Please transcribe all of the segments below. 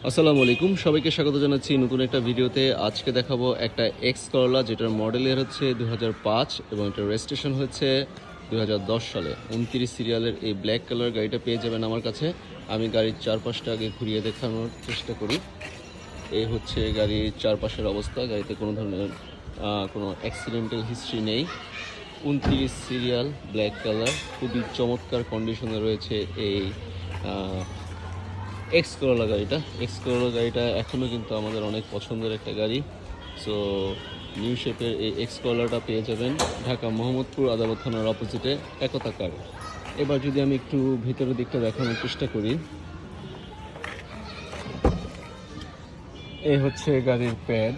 আসসালামু আলাইকুম, সবাইকে স্বাগত জানাচ্ছি নতুন একটা ভিডিওতে। আজকে দেখাবো একটা এক্স করলা, যেটার মডেল ইয়ার হচ্ছে 2005 এবং এটার রেজিস্ট্রেশন হচ্ছে 2010 সালে। 29 সিরিয়ালের এই ব্ল্যাক কালার গাড়িটা পেয়ে যাবেন আমার কাছে। আমি গাড়ির চারপাশটা আগে ঘুরিয়ে দেখানোর চেষ্টা করি। এই হচ্ছে গাড়ির চারপাশের অবস্থা। গাড়িতে কোনো ধরনের কোনো অ্যাক্সিডেন্টাল হিস্ট্রি নেই। 29 সিরিয়াল, ব্ল্যাক কালার, খুবই চমৎকার কন্ডিশনে রয়েছে এই এক্স করোলা গাড়িটা এখনও কিন্তু আমাদের অনেক পছন্দের একটা গাড়ি। সো নিউ শেপের এই এক্স করোলাটা পেয়ে যাবেন ঢাকা মোহাম্মদপুর আদালত থানার অপোজিটে একতা কার। এবার যদি আমি একটু ভিতরের দিকটা দেখানোর চেষ্টা করি, এই হচ্ছে গাড়ির প্যাড,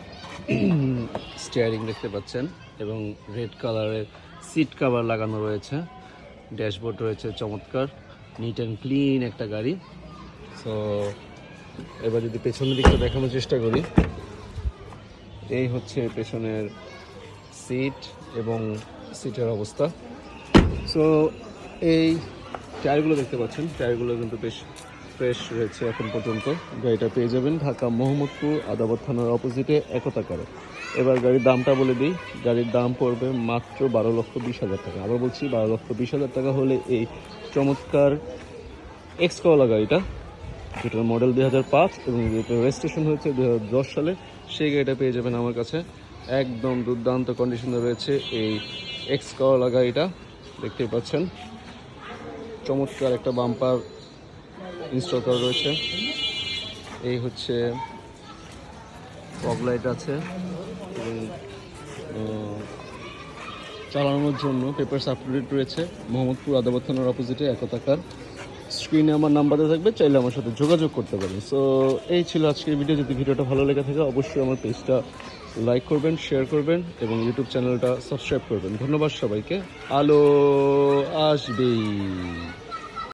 স্টিয়ারিং দেখতে পাচ্ছেন এবং রেড কালারের সিট কভার লাগানো রয়েছে। ড্যাশবোর্ড রয়েছে চমৎকার, নিট অ্যান্ড ক্লিন একটা গাড়ি। সো এবার যদি পেছনের দিকটা দেখানোর চেষ্টা করি, এই হচ্ছে পেছনের সিট এবং সিটের অবস্থা। সো এই টায়ারগুলো দেখতে পাচ্ছেন, টায়ারগুলো কিন্তু বেশ ফ্রেশ রয়েছে এখন পর্যন্ত। গাড়িটা পেয়ে যাবেন ঢাকা মোহাম্মদপুর আদালত থানার অপোজিটে একতা কারে। এবার গাড়ির দামটা বলে দিই, গাড়ির দাম পড়বে মাত্র 12,20,000 টাকা। আবার বলছি, 12,20,000 টাকা হলে এই চমৎকার এক্স করলা গাড়িটা, যেটার মডেল 2005 এবং যেটার রেজিস্ট্রেশন হয়েছে 2010 সালে, সেই গাড়িটা পেয়ে যাবেন আমার কাছে। একদম দুর্দান্ত কন্ডিশনে রয়েছে এই এক্স করলা গাড়িটা। দেখতেই পাচ্ছেন চমৎকার একটা বাম্পার ইনস্টল করা রয়েছে। এই হচ্ছে ফগ লাইট আছে এবং চালানোর জন্য পেপারস আপডেট রয়েছে। মোহাম্মদপুর আদালত থানার অপোজিটে একতা কার। স্ক্রিনে আমার নাম্বারে থাকবে, চাইলে আমার সাথে যোগাযোগ করতে পারেন। সো এই ছিল আজকের ভিডিও। যদি ভিডিওটা ভালো লেগে থাকে অবশ্যই আমার পেজটা লাইক করবেন, শেয়ার করবেন এবং ইউটিউব চ্যানেলটা সাবস্ক্রাইব করবেন। ধন্যবাদ সবাইকে। আলো আসবেই।